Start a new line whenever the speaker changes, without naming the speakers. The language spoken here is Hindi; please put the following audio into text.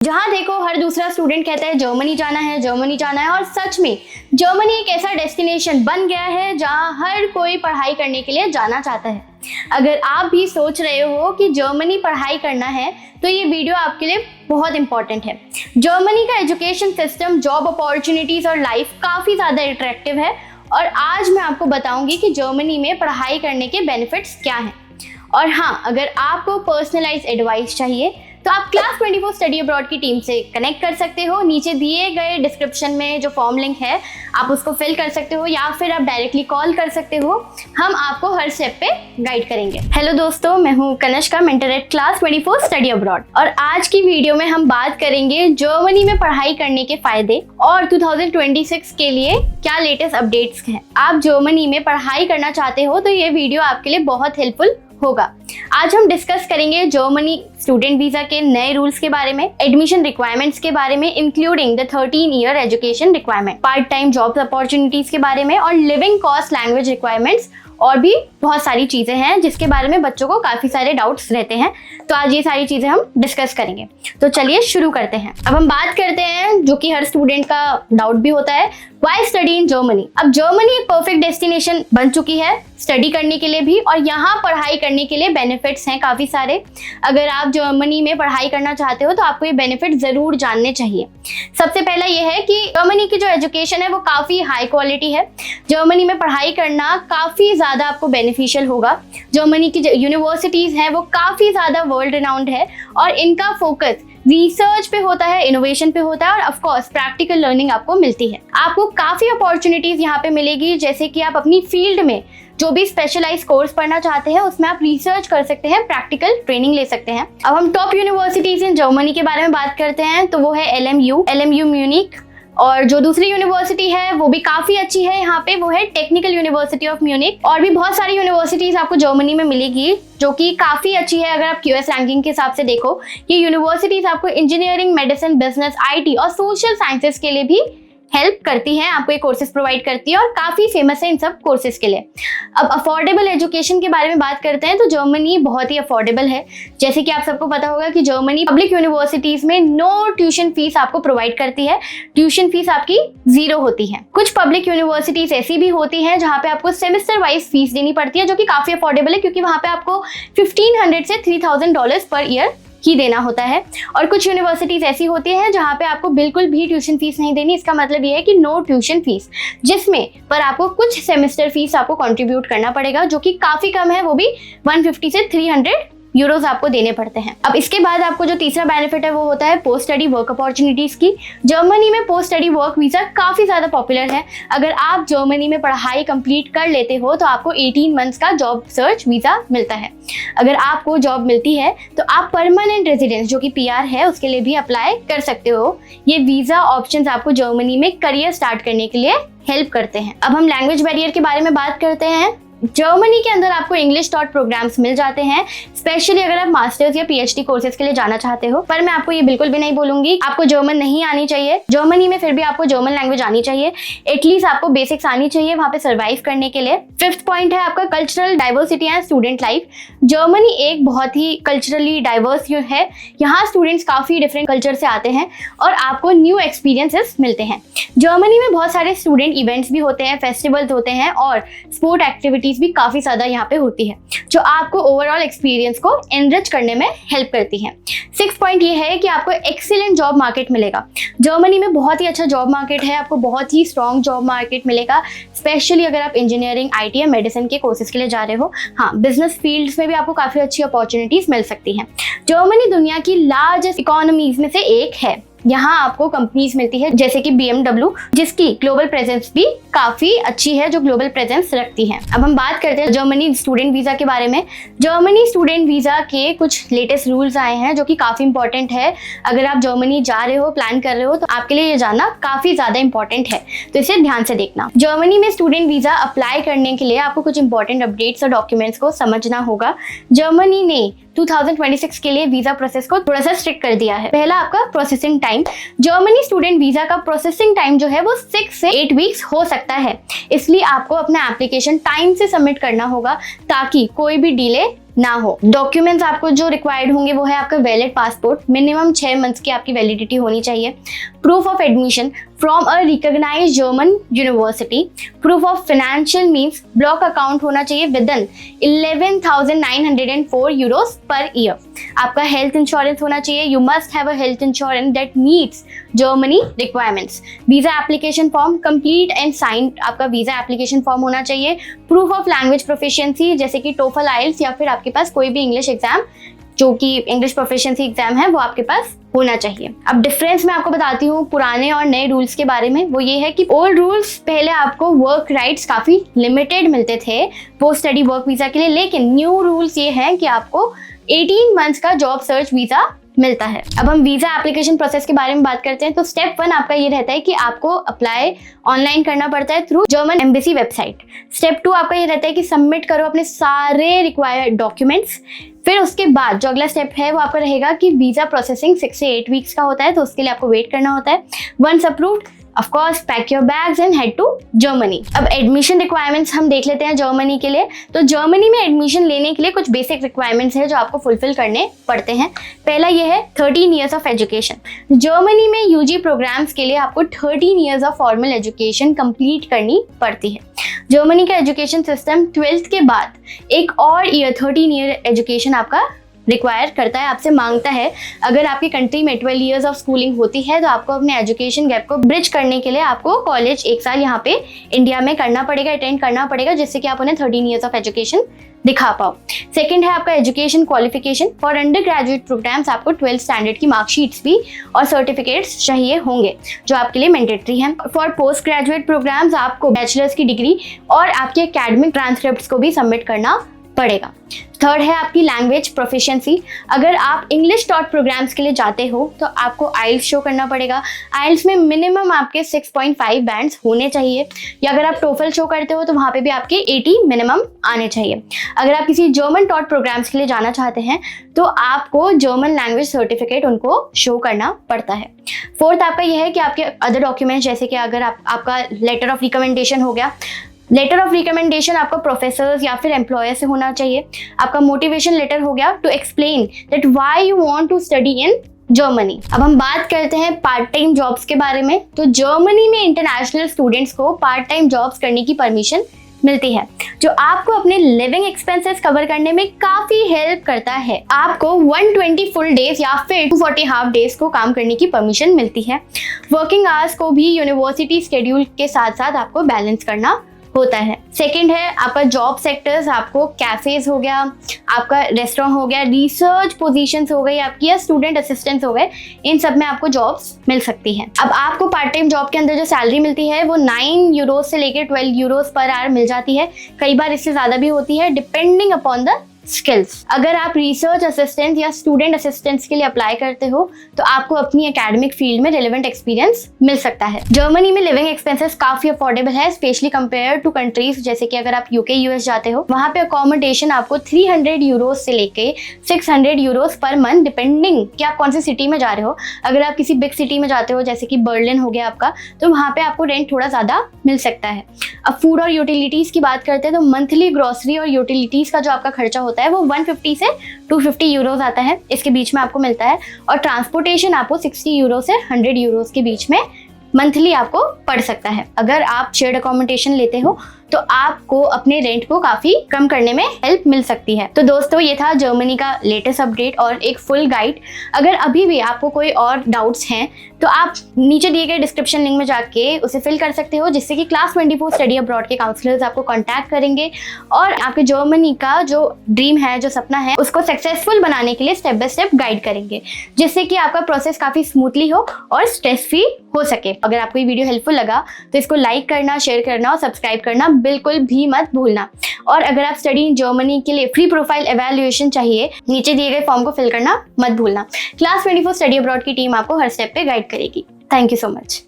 जहाँ देखो हर दूसरा स्टूडेंट कहता है जर्मनी जाना है, जर्मनी जाना है। और सच में जर्मनी एक ऐसा डेस्टिनेशन बन गया है जहाँ हर कोई पढ़ाई करने के लिए जाना चाहता है। अगर आप भी सोच रहे हो कि जर्मनी पढ़ाई करना है तो ये वीडियो आपके लिए बहुत इंपॉर्टेंट है। जर्मनी का एजुकेशन सिस्टम, जॉब अपॉर्चुनिटीज और लाइफ काफ़ी ज़्यादा अट्रैक्टिव है और आज मैं आपको बताऊंगी कि जर्मनी में पढ़ाई करने के बेनिफिट्स क्या हैं। और हाँ, अगर आपको पर्सनलाइज एडवाइस चाहिए तो आप क्लास 24 स्टडी अब्रॉड की टीम से कनेक्ट कर सकते हो। नीचे दिए गए डिस्क्रिप्शन में जो फॉर्म लिंक है आप उसको फिल कर सकते हो या फिर आप डायरेक्टली कॉल कर सकते हो। हम आपको हर स्टेप पे गाइड करेंगे। हेलो दोस्तों, मैं हूँ Kanishka, mentor at class 24 study abroad और आज की वीडियो में हम बात करेंगे जर्मनी में पढ़ाई करने के फायदे और 2026 के लिए क्या लेटेस्ट अपडेट्स हैं। आप जर्मनी में पढ़ाई करना चाहते हो तो ये वीडियो आपके लिए बहुत हेल्पफुल होगा। आज हम डिस्कस करेंगे जर्मनी स्टूडेंट वीजा के नए रूल्स के बारे में, एडमिशन रिक्वायरमेंट्स के बारे में including the 13 year education requirement, part time job opportunities के बारे में और लिविंग कॉस्ट, लैंग्वेज रिक्वायरमेंट्स और भी बहुत सारी चीजें हैं जिसके बारे में बच्चों को काफी सारे डाउट्स रहते हैं। तो आज ये सारी चीजें हम डिस्कस करेंगे। तो चलिए शुरू करते हैं। अब हम बात करते हैं जो कि हर स्टूडेंट का डाउट भी होता है, व्हाई स्टडी इन जर्मनी। अब जर्मनी एक परफेक्ट डेस्टिनेशन बन चुकी है स्टडी करने के लिए भी और यहाँ पढ़ाई करने के लिए बेनिफिट्स हैं काफी सारे। अगर आप जर्मनी में पढ़ाई करना चाहते हो तो आपको ये बेनिफिट जरूर जानने चाहिए। सबसे पहला ये है कि जर्मनी की जो एजुकेशन है वो काफी हाई क्वालिटी है। जर्मनी में पढ़ाई करना काफी ज्यादा आपको बेनिफिशियल होगा। जर्मनी की जो यूनिवर्सिटीज हैं वो काफी ज्यादा वर्ल्ड रिनाउंड है और इनका फोकस रिसर्च पे होता है, इनोवेशन पे होता है और ऑफ कोर्स प्रैक्टिकल लर्निंग आपको मिलती है। आपको काफी अपॉर्चुनिटीज यहाँ पे मिलेगी, जैसे कि आप अपनी फील्ड में जो भी स्पेशलाइज कोर्स पढ़ना चाहते हैं उसमें आप रिसर्च कर सकते हैं, प्रैक्टिकल ट्रेनिंग ले सकते हैं। अब हम टॉप यूनिवर्सिटीज इन जर्मनी के बारे में बात करते हैं तो वो है LMU म्यूनिक, और जो दूसरी यूनिवर्सिटी है वो भी काफी अच्छी है यहाँ पे, वो है टेक्निकल यूनिवर्सिटी ऑफ म्यूनिक। और भी बहुत सारी यूनिवर्सिटीज आपको जर्मनी में मिलेगी जो कि काफी अच्छी है। अगर आप QS रैंकिंग के हिसाब से देखो, ये यूनिवर्सिटीज आपको इंजीनियरिंग, मेडिसिन, बिजनेस, IT और सोशल साइंसेस के लिए भी हेल्प करती हैं, आपको ये कोर्सेज प्रोवाइड करती है और काफ़ी फेमस है इन सब कोर्सेज के लिए। अब अफोर्डेबल एजुकेशन के बारे में बात करते हैं तो जर्मनी बहुत ही अफोर्डेबल है। जैसे कि आप सबको पता होगा कि जर्मनी पब्लिक यूनिवर्सिटीज़ में नो ट्यूशन फीस आपको प्रोवाइड करती है। ट्यूशन फीस आपकी 0 होती है। कुछ पब्लिक यूनिवर्सिटीज़ ऐसी भी होती हैं जहाँ पे आपको सेमेस्टर वाइज फीस देनी पड़ती है, जो कि काफ़ी अफोर्डेबल है क्योंकि वहाँ पे आपको $1500 से $3000 पर ईयर ही देना होता है। और कुछ यूनिवर्सिटीज ऐसी होती है जहाँ पे आपको बिल्कुल भी ट्यूशन फीस नहीं देनी। इसका मतलब ये है कि नो ट्यूशन फीस, जिसमें पर आपको कुछ सेमेस्टर फीस आपको कंट्रीब्यूट करना पड़ेगा, जो कि काफी कम है, वो भी 150 से 300 यूरोज आपको देने पड़ते हैं। अब इसके बाद आपको जो तीसरा बेनिफिट है वो होता है पोस्ट स्टडी वर्क अपॉर्चुनिटीज की। जर्मनी में पोस्ट स्टडी वर्क वीजा काफी ज्यादा पॉपुलर है। अगर आप जर्मनी में पढ़ाई कंप्लीट कर लेते हो तो आपको 18 मंथ्स का जॉब सर्च वीजा मिलता है। अगर आपको जॉब मिलती है तो आप परमानेंट रेजिडेंस जो कि PR है उसके लिए भी अप्लाई कर सकते हो। ये वीजा ऑप्शंस आपको जर्मनी में करियर स्टार्ट करने के लिए हेल्प करते हैं। अब हम लैंग्वेज बैरियर के बारे में बात करते हैं। जर्मनी के अंदर आपको इंग्लिश टॉट प्रोग्राम्स मिल जाते हैं, स्पेशली अगर आप मास्टर्स या PhD कोर्सेज के लिए जाना चाहते हो। पर मैं आपको ये बिल्कुल भी नहीं बोलूंगी आपको जर्मन नहीं आनी चाहिए। जर्मनी में फिर भी आपको जर्मन लैंग्वेज आनी चाहिए, एटलीस्ट आपको बेसिक्स आनी चाहिए वहाँ पे सर्वाइव करने के लिए। 5th पॉइंट है आपका cultural diversity and student life. Germany एक बहुत ही कल्चरली डाइवर्स है। यहाँ स्टूडेंट्स काफ़ी डिफरेंट कल्चर से आते हैं और आपको न्यू एक्सपीरियंसेस मिलते हैं। जर्मनी में बहुत सारे स्टूडेंट इवेंट्स भी होते हैं, फेस्टिवल्स होते हैं और स्पोर्ट एक्टिविटीज भी काफी ज्यादा यहाँ पे होती है, जो आपको ओवरऑल एक्सपीरियंस को एनरिच करने में हेल्प करती है। 6th पॉइंट ये है कि आपको एक्सीलेंट जॉब मार्केट मिलेगा। जर्मनी में बहुत ही अच्छा जॉब मार्केट है, आपको बहुत ही स्ट्रॉन्ग जॉब मार्केट मिलेगा, स्पेशली अगर आप इंजीनियरिंग, IT या मेडिसिन के कोर्सेज के लिए जा रहे हो। हाँ, बिजनेस फील्ड्स में भी आपको काफी अच्छी अपॉर्चुनिटीज मिल सकती हैं। जर्मनी दुनिया की लार्जेस्ट इकोनॉमीज में से एक है। यहाँ आपको कंपनीज मिलती है जैसे कि BMW, जिसकी ग्लोबल प्रेजेंस भी काफी अच्छी है, जो ग्लोबल प्रेजेंस रखती है। अब हम बात करते हैं जर्मनी स्टूडेंट वीजा के बारे में। जर्मनी स्टूडेंट वीजा के कुछ लेटेस्ट रूल्स आए हैं जो कि काफी इंपॉर्टेंट है। अगर आप जर्मनी जा रहे हो, प्लान कर रहे हो तो आपके लिए ये जानना काफी ज्यादा इंपॉर्टेंट है, तो इसे ध्यान से देखना। जर्मनी में स्टूडेंट वीजा अप्लाई करने के लिए आपको कुछ इंपॉर्टेंट अपडेट्स और डॉक्यूमेंट्स को समझना होगा। जर्मनी ने 2026 के लिए वीजा प्रोसेस को थोड़ा सा स्ट्रिक्ट कर दिया है। पहला आपका processing time. Germany student visa का प्रोसेसिंग टाइम जो है वो 6 से 8 वीक्स हो सकता है, इसलिए आपको अपना एप्लीकेशन टाइम से सबमिट करना होगा ताकि कोई भी डिले ना हो। डॉक्यूमेंट्स आपको जो रिक्वायर्ड होंगे वो है आपका वैलिड पासपोर्ट, मिनिमम 6 मंथ्स की आपकी वैलिडिटी होनी चाहिए, proof of admission from a recognized German university, proof of financial means block account होना चाहिए within 11,904 euros per year. आपका हेल्थ इंश्योरेंस होना चाहिए, you must have a health insurance that meets Germany requirements. Visa application form complete and signed आपका वीजा एप्लीकेशन फॉर्म होना चाहिए। प्रूफ ऑफ लैंग्वेज प्रोफिशिएंसी जैसे कि टोफल, आइल्स या फिर आपके पास कोई भी इंग्लिश एग्जाम जो कि इंग्लिश प्रोफिशिएंसी एग्जाम है वो आपके पास होना चाहिए। अब डिफरेंस मैं आपको बताती हूँ पुराने और नए रूल्स के बारे में। वो ये है कि ओल्ड रूल्स पहले आपको वर्क राइट्स काफ़ी लिमिटेड मिलते थे पोस्ट स्टडी वर्क वीज़ा के लिए, लेकिन न्यू रूल्स ये हैं कि आपको 18 मंथ्स का जॉब सर्च वीज़ा मिलता है। अब हम वीज़ा एप्लीकेशन प्रोसेस के बारे में बात करते हैं। तो स्टेप 1 आपका ये रहता है कि आपको अप्लाई ऑनलाइन करना पड़ता है through German embassy website. Step 2 आपका ये रहता है कि सबमिट करो अपने सारे रिक्वायर्ड डॉक्यूमेंट्स। फिर उसके बाद जो अगला स्टेप है वो आपका रहेगा कि वीज़ा प्रोसेसिंग 6 से 8 वीक्स का होता है, तो उसके लिए आपको वेट करना होता है। Once approved of course pack your bags and head to Germany. अब एडमिशन रिक्वायरमेंट्स हम देख लेते हैं जर्मनी के लिए। तो जर्मनी में एडमिशन लेने के लिए कुछ बेसिक रिक्वायरमेंट्स हैं जो आपको फुलफिल करने पड़ते हैं। पहला ये है 13 ईयर्स ऑफ एजुकेशन। जर्मनी में यूजी प्रोग्राम्स के लिए आपको 13 years of formal education complete करनी पड़ती है। जर्मनी का एजुकेशन सिस्टम 12th के बाद एक और ईयर 13 ईयर एजुकेशन आपका रिक्वायर करता है, आपसे मांगता है। अगर आपकी कंट्री में 12 ईयर्स ऑफ स्कूलिंग होती है तो आपको अपने एजुकेशन गैप को ब्रिज करने के लिए आपको कॉलेज 1 साल यहाँ पे इंडिया में करना पड़ेगा, अटेंड करना पड़ेगा, जिससे कि आप उन्हें 13 ईयर्स ऑफ एजुकेशन दिखा पाओ। सेकंड है आपका education qualification. For undergraduate programs आपको 12th स्टैंडर्ड की मार्कशीट्स भी और सर्टिफिकेट्स चाहिए होंगे जो आपके लिए मैंडेटरी हैं। फॉर पोस्ट ग्रेजुएट प्रोग्राम्स आपको बैचलर्स की डिग्री और आपके एकेडमिक ट्रांसक्रिप्ट्स को भी सबमिट करना पड़ेगा। थर्ड है आपकी लैंग्वेज प्रोफिशिएंसी। अगर आप इंग्लिश टॉट प्रोग्राम्स के लिए जाते हो तो आपको आइल्स शो करना पड़ेगा। आइल्स में मिनिमम आपके 6.5 बैंड्स होने चाहिए, या अगर आप टोफल शो करते हो तो वहाँ पे भी आपके 80 मिनिमम आने चाहिए। अगर आप किसी जर्मन टॉट प्रोग्राम्स के लिए जाना चाहते हैं तो आपको जर्मन लैंग्वेज सर्टिफिकेट उनको शो करना पड़ता है। फोर्थ आपका यह है कि आपके अदर डॉक्यूमेंट्स जैसे कि अगर आपका लेटर ऑफ रिकमेंडेशन हो गया, लेटर ऑफ रिकमेंडेशन आपका प्रोफेसर्स या फिर एम्प्लॉयर से होना चाहिए। आपका मोटिवेशन लेटर हो गया to explain that why you want to study in Germany. अब हम बात करते हैं पार्ट टाइम जॉब्स के बारे में। तो जर्मनी में इंटरनेशनल स्टूडेंट्स को पार्ट टाइम जॉब्स करने की परमिशन मिलती है, जो आपको अपने लिविंग एक्सपेंसेस कवर करने में काफी हेल्प करता है। आपको 120 फुल डेज या फिर 240 हाफ डेज को काम करने की परमिशन मिलती है। वर्किंग आवर्स को भी यूनिवर्सिटी शेड्यूल के साथ साथ आपको बैलेंस करना होता है। सेकंड है आपका जॉब सेक्टर्स। आपको कैफेज हो गया, आपका रेस्टोरेंट हो गया, रिसर्च पोजीशंस हो गई आपकी, या स्टूडेंट असिस्टेंट्स हो गए, इन सब में आपको जॉब्स मिल सकती हैं। अब आपको पार्ट टाइम जॉब के अंदर जो सैलरी मिलती है वो 9 यूरोस से लेकर 12 यूरोस पर आवर मिल जाती है। कई बार इससे ज़्यादा भी होती है डिपेंडिंग अपॉन द स्किल्स। अगर आप रिसर्च असिस्टेंट या स्टूडेंट असिस्टेंट्स के लिए अप्लाई करते हो तो आपको अपनी एकेडमिक फील्ड में रिलेवेंट एक्सपीरियंस मिल सकता है। जर्मनी में लिविंग एक्सपेंसेस काफी अफोर्डेबल है, स्पेशली कंपेयर टू कंट्रीज जैसे कि अगर आप यूके यूएस जाते हो, वहाँ पे अकोमोडेशन आपको 300 यूरोस से लेके 600 यूरोस पर मंथ, डिपेंडिंग कि आप कौन सी सिटी में जा रहे हो। अगर आप किसी बिग सिटी में जाते हो जैसे कि बर्लिन हो गया आपका, तो वहाँ पे आपको रेंट थोड़ा ज्यादा मिल सकता है। अब फूड और यूटिलिटीज की बात करते हैं तो मंथली ग्रोसरी और यूटिलिटीज का जो आपका खर्चा होता है वो 150 से 250 यूरोस आता है, इसके बीच में आपको मिलता है। और ट्रांसपोर्टेशन आपको 60 यूरो से 100 यूरोस के बीच में मंथली आपको पड़ सकता है। अगर आप शेयर्ड अकोमोडेशन लेते हो तो आपको अपने रेंट को काफ़ी कम करने में हेल्प मिल सकती है। तो दोस्तों ये था जर्मनी का लेटेस्ट अपडेट और एक फुल गाइड। अगर अभी भी आपको कोई और डाउट्स हैं तो आप नीचे दिए गए डिस्क्रिप्शन लिंक में जाके उसे फिल कर सकते हो, जिससे कि क्लास 24 स्टडी अब्रॉड के काउंसलर्स आपको कॉन्टैक्ट करेंगे और आपके जर्मनी का जो ड्रीम है, जो सपना है, उसको सक्सेसफुल बनाने के लिए स्टेप बाय स्टेप गाइड करेंगे, जिससे कि आपका प्रोसेस काफ़ी स्मूथली हो और स्ट्रेस फ्री हो सके। अगर आपको ये वीडियो हेल्पफुल लगा तो इसको लाइक करना, शेयर करना और सब्सक्राइब करना बिल्कुल भी मत भूलना। और अगर आप स्टडी इन जर्मनी के लिए फ्री प्रोफाइल एवेल्युएशन चाहिए, नीचे दिए गए फॉर्म को फिल करना मत भूलना। क्लास 24 स्टडी अब्रॉड की टीम आपको हर स्टेप पे गाइड करेगी। Thank you so much.